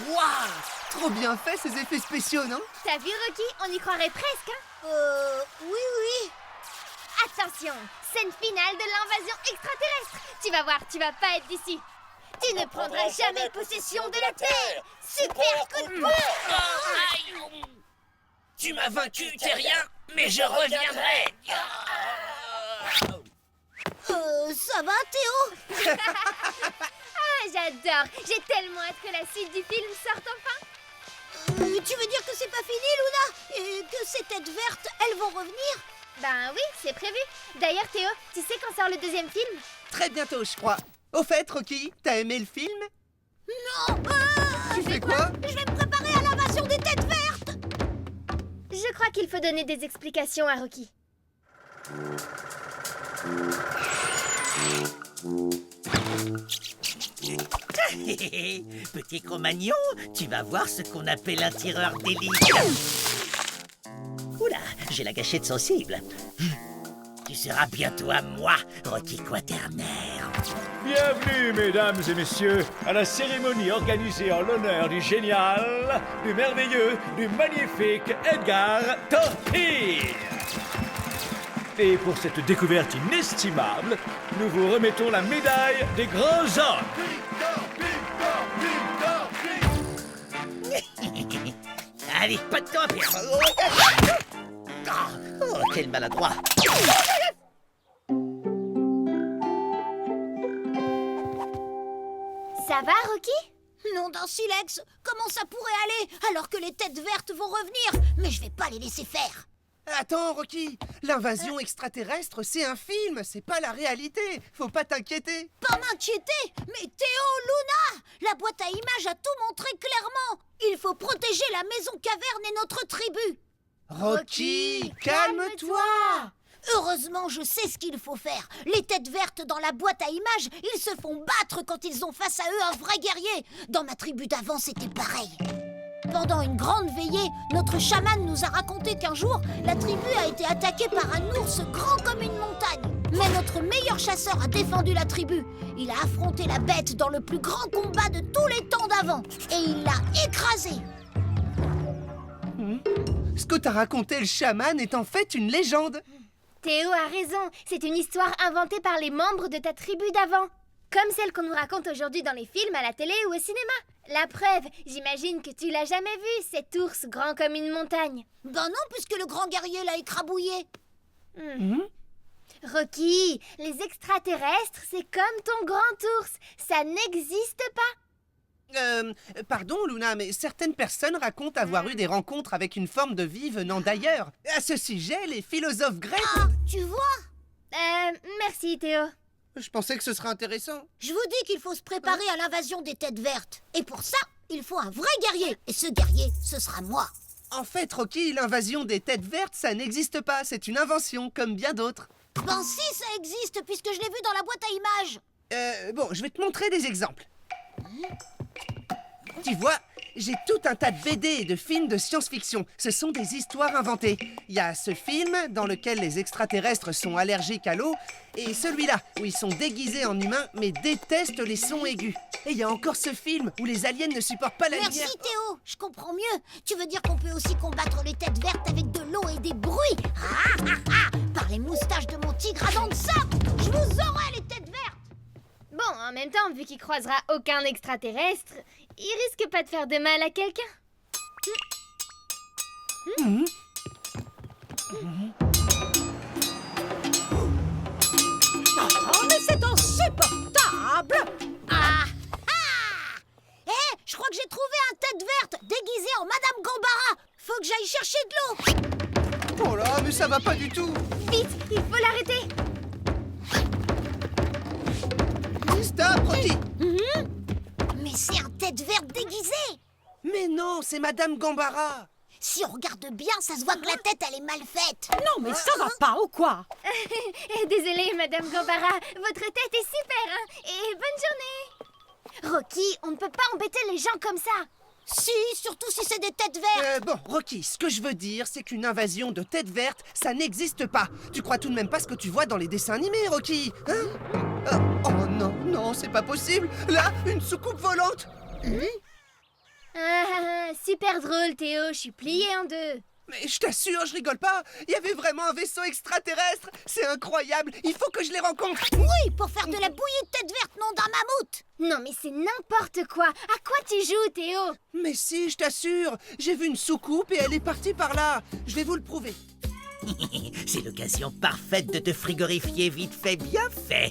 Waouh! Trop bien fait ces effets spéciaux, non? T'as vu, Rocky? On y croirait presque, hein? Oui. Attention! Scène finale de l'invasion extraterrestre! Tu vas voir, tu vas pas être d'ici! Tu ne prendras jamais possession de la Terre! Super coup de poing! Tu m'as vaincu, Terrien, mais je reviendrai. Ça va, Théo? Ah, j'adore! J'ai tellement hâte que la suite du film sorte enfin! Tu veux dire que c'est pas fini, Luna? Et que ces têtes vertes, elles vont revenir? Ben oui, c'est prévu. D'ailleurs, Théo, tu sais quand sort le deuxième film? Très bientôt, je crois. Au fait, Rocky, t'as aimé le film? Non! Tu fais quoi? Je vais me préparer à l'invasion des têtes vertes! Je crois qu'il faut donner des explications à Rocky. Petit Cro-Magnon, tu vas voir ce qu'on appelle un tireur d'élite. Oula, j'ai la gâchette sensible. Tu seras bientôt à moi, Rocky Quaternaire. Bienvenue, mesdames et messieurs, à la cérémonie organisée en l'honneur du génial, du merveilleux, du magnifique Edgar Torpille. Et pour cette découverte inestimable, nous vous remettons la médaille des grands hommes. Allez, pas de temps à perdre. Oh, quel maladroit. Ça va, Rocky? Nom d'un silex, comment ça pourrait aller alors que les têtes vertes vont revenir? Mais je vais pas les laisser faire. Attends, Rocky, l'invasion extraterrestre, c'est un film, c'est pas la réalité. Faut pas t'inquiéter. Pas m'inquiéter, mais Théo, Luna, la boîte à images a tout montré clairement. Il faut protéger la maison caverne et notre tribu. Rocky, calme-toi. Heureusement, je sais ce qu'il faut faire. Les têtes vertes dans la boîte à images, ils se font battre quand ils ont face à eux un vrai guerrier. Dans ma tribu d'avant, c'était pareil. Pendant une grande veillée, notre chaman nous a raconté qu'un jour, la tribu a été attaquée par un ours grand comme une montagne. Mais notre meilleur chasseur a défendu la tribu. Il a affronté la bête dans le plus grand combat de tous les temps d'avant. Et il l'a écrasé. Ce que t'a raconté le chaman est en fait une légende. Théo a raison, c'est une histoire inventée par les membres de ta tribu d'avant. Comme celle qu'on nous raconte aujourd'hui dans les films, à la télé ou au cinéma. La preuve, j'imagine que tu l'as jamais vu, cet ours grand comme une montagne. Ben non, puisque le grand guerrier l'a écrabouillé. Rocky, les extraterrestres, c'est comme ton grand ours. Ça n'existe pas. Pardon, Luna, mais certaines personnes racontent avoir eu des rencontres avec une forme de vie venant d'ailleurs. À ce sujet, les philosophes grecs... Ah, tu vois? Merci Théo. Je pensais que ce serait intéressant. Je vous dis qu'il faut se préparer à l'invasion des têtes vertes. Et pour ça, il faut un vrai guerrier. Et ce guerrier, ce sera moi. En fait, Rocky, l'invasion des têtes vertes, ça n'existe pas. C'est une invention, comme bien d'autres. Ben si, ça existe, puisque je l'ai vu dans la boîte à images. Bon, je vais te montrer des exemples. Tu vois, j'ai tout un tas de BD et de films de science-fiction. Ce sont des histoires inventées. Il y a ce film dans lequel les extraterrestres sont allergiques à l'eau, et celui-là où ils sont déguisés en humains mais détestent les sons aigus. Et il y a encore ce film où les aliens ne supportent pas la lumière. Merci Théo, je comprends mieux. Tu veux dire qu'on peut aussi combattre les têtes vertes avec de l'eau et des bruits? Par les moustaches de mon tigre à dents de sabre. Je vous aurai les têtes vertes. Bon, en même temps, vu qu'il croisera aucun extraterrestre, il risque pas de faire de mal à quelqu'un. Oh, mais c'est insupportable! Je crois que j'ai trouvé un tête verte déguisé en Madame Gambara. Faut que j'aille chercher de l'eau. Oh là, mais ça va pas du tout. Vite, il faut l'arrêter. Stop, Rocky. Mais c'est un tête verte déguisé. Mais non, c'est Madame Gambara. Si on regarde bien, ça se voit que la tête, elle est mal faite. Non, mais ça va pas ou quoi? Désolée, Madame Gambara, votre tête est super, hein, et bonne journée. Rocky, on ne peut pas embêter les gens comme ça. Si, surtout si c'est des têtes vertes. Bon, Rocky, ce que je veux dire, c'est qu'une invasion de têtes vertes, ça n'existe pas. Tu crois tout de même pas ce que tu vois dans les dessins animés, Rocky, hein? Oh non, non, c'est pas possible. Là, une soucoupe volante. Super drôle, Théo, je suis pliée en deux. Mais je t'assure, je rigole pas. Il y avait vraiment un vaisseau extraterrestre. C'est incroyable. Il faut que je les rencontre. Oui, pour faire de la bouillie de tête verte, non d'un mammouth. Non, mais c'est n'importe quoi. À quoi tu joues, Théo? Mais si, je t'assure. J'ai vu une soucoupe et elle est partie par là. Je vais vous le prouver. C'est l'occasion parfaite de te frigorifier vite fait, bien fait.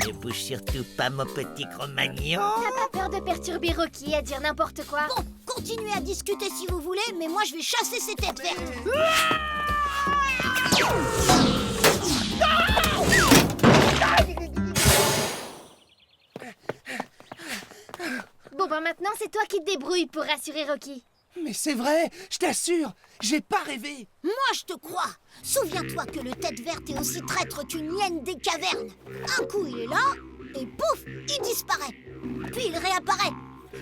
Ne bouge surtout pas, mon petit Cro-Magnon. T'as pas peur de perturber Rocky à dire n'importe quoi? Bon, continuez à discuter si vous voulez, mais moi je vais chasser ces têtes vertes. Bon, ben maintenant, c'est toi qui te débrouilles pour rassurer Rocky. Mais c'est vrai, je t'assure. J'ai pas rêvé. Moi je te crois. Souviens-toi que le tête verte est aussi traître qu'une hyène des cavernes. Un coup il est là, et pouf, il disparaît. Puis il réapparaît.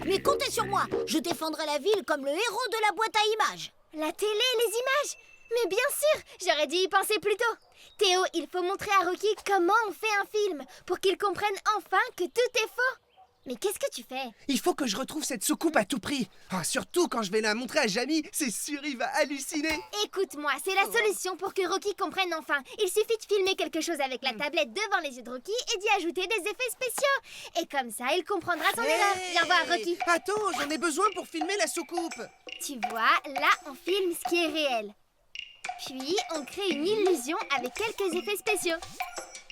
Mais comptez sur moi, je défendrai la ville comme le héros de la boîte à images. La télé, les images? Mais bien sûr, j'aurais dû y penser plus tôt. Théo, il faut montrer à Rocky comment on fait un film, pour qu'il comprenne enfin que tout est faux. Mais qu'est-ce que tu fais? Il faut que je retrouve cette soucoupe à tout prix. Ah, surtout quand je vais la montrer à Jamie, c'est sûr, il va halluciner. Écoute-moi, c'est la solution pour que Rocky comprenne enfin. Il suffit de filmer quelque chose avec la tablette devant les yeux de Rocky et d'y ajouter des effets spéciaux. Et comme ça, il comprendra son erreur. Viens voir, Rocky. Attends, j'en ai besoin pour filmer la soucoupe. Tu vois, là, on filme ce qui est réel. Puis, on crée une illusion avec quelques effets spéciaux.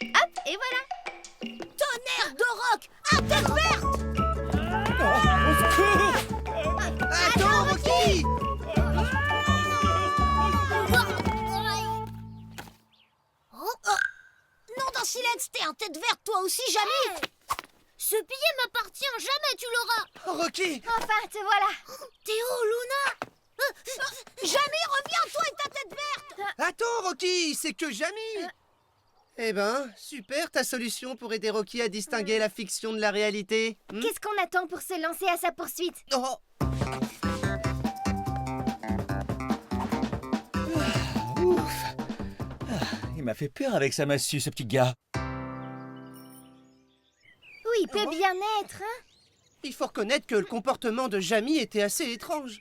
Hop, et voilà. Tonnerre de roc, à tête verte. Attends, Rocky. Non d'un silence, t'es un tête verte toi aussi, Jamie. Ce billet m'appartient, jamais tu l'auras. Rocky. Enfin, te voilà. Théo, Luna. Jamie, reviens, toi et ta tête verte. Attends, Rocky, c'est que Jamie. Eh ben, super ta solution pour aider Rocky à distinguer la fiction de la réalité. Qu'est-ce qu'on attend pour se lancer à sa poursuite? Oh. Ouf. Il m'a fait peur avec sa massue, ce petit gars. Oui, il peut bien être, hein? Il faut reconnaître que le comportement de Jamie était assez étrange.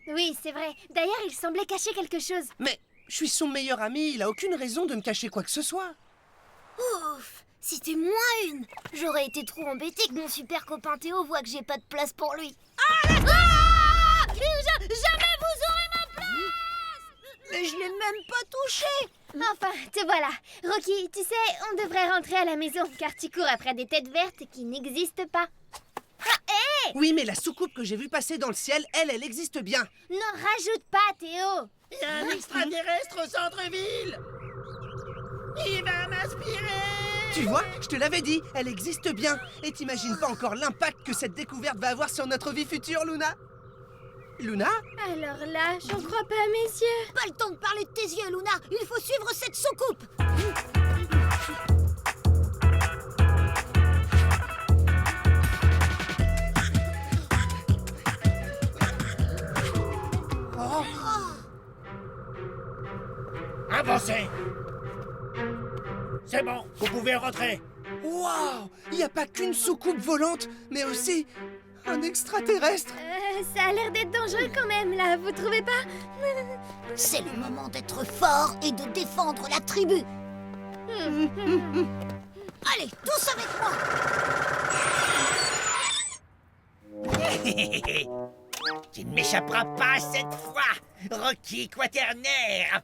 Oui, c'est vrai. D'ailleurs, il semblait cacher quelque chose. Mais je suis son meilleur ami, il a aucune raison de me cacher quoi que ce soit. Ouf, c'était moi une. J'aurais été trop embêtée que mon super copain Théo voit que j'ai pas de place pour lui. Jamais vous aurez ma place. Mais je l'ai même pas touché. Enfin, te voilà. Rocky, tu sais, on devrait rentrer à la maison, car tu cours après des têtes vertes qui n'existent pas. Ah, hé! Oui, mais la soucoupe que j'ai vue passer dans le ciel, elle existe bien. N'en rajoute pas, Théo. Il y a un extraterrestre au centre-ville. Il va m'aspirer. Tu vois, je te l'avais dit, elle existe bien. Et t'imagines pas encore l'impact que cette découverte va avoir sur notre vie future, Luna? Luna? Alors là, j'en crois pas à mes yeux. Pas le temps de parler de tes yeux, Luna. Il faut suivre cette soucoupe. Avancez. C'est bon, vous pouvez rentrer. Waouh! Il n'y a pas qu'une soucoupe volante, mais aussi un extraterrestre. Ça a l'air d'être dangereux quand même, là, vous trouvez pas? C'est le moment d'être fort et de défendre la tribu. Allez, tous avec moi. Tu ne m'échapperas pas cette fois, Rocky Quaternaire.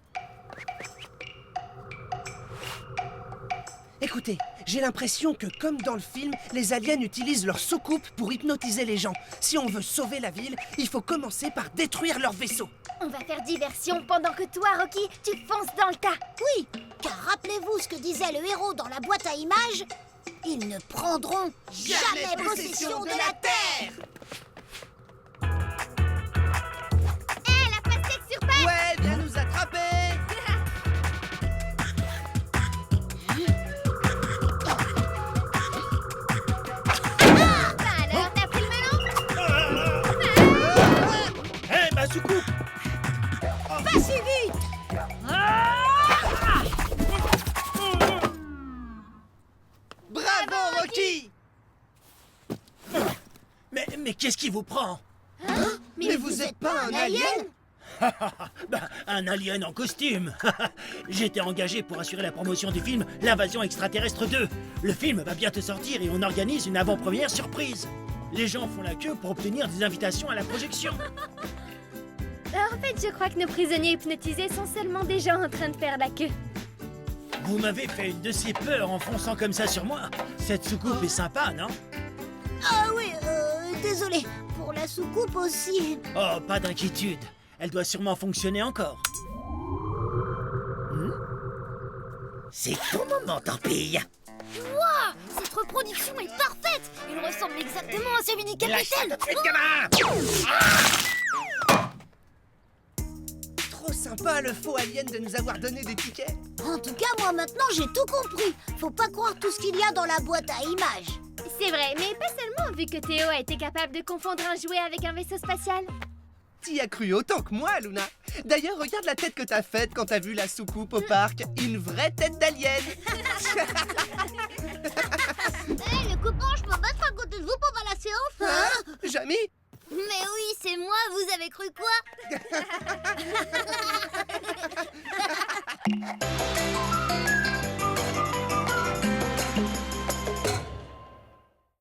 Écoutez, j'ai l'impression que, comme dans le film, les aliens utilisent leur soucoupe pour hypnotiser les gens. Si on veut sauver la ville, il faut commencer par détruire leur vaisseau. On va faire diversion pendant que toi, Rocky, tu fonces dans le tas. Oui, car rappelez-vous ce que disait le héros dans la boîte à images. Ils ne prendront jamais possession de la Terre. soucoupe. Pas si vite! Bravo, Rocky! Mais qu'est-ce qui vous prend? Mais vous êtes pas un alien? Bah, un alien en costume. J'ai été engagé pour assurer la promotion du film L'Invasion extraterrestre 2. Le film va bientôt sortir et on organise une avant-première surprise. Les gens font la queue pour obtenir des invitations à la projection. En fait, je crois que nos prisonniers hypnotisés sont seulement des gens en train de faire la queue. Vous m'avez fait une de ces peurs en fonçant comme ça sur moi. Cette soucoupe est sympa, non? Ah oui, désolé. Pour la soucoupe aussi. Oh, pas d'inquiétude. Elle doit sûrement fonctionner encore. C'est ton moment, Torpille. Cette reproduction est parfaite. Il ressemble exactement à celui du capitaine. Trop sympa le faux alien de nous avoir donné des tickets. En tout cas, moi maintenant j'ai tout compris. Faut pas croire tout ce qu'il y a dans la boîte à images. C'est vrai, mais pas seulement vu que Théo a été capable de confondre un jouet avec un vaisseau spatial. T'y as cru autant que moi, Luna. D'ailleurs, regarde la tête que t'as faite quand t'as vu la soucoupe au parc. Une vraie tête d'alien. Les copains, je peux mettre à côté de vous pendant la séance, Hein, Jamy? Mais oui, c'est moi, vous avez cru quoi?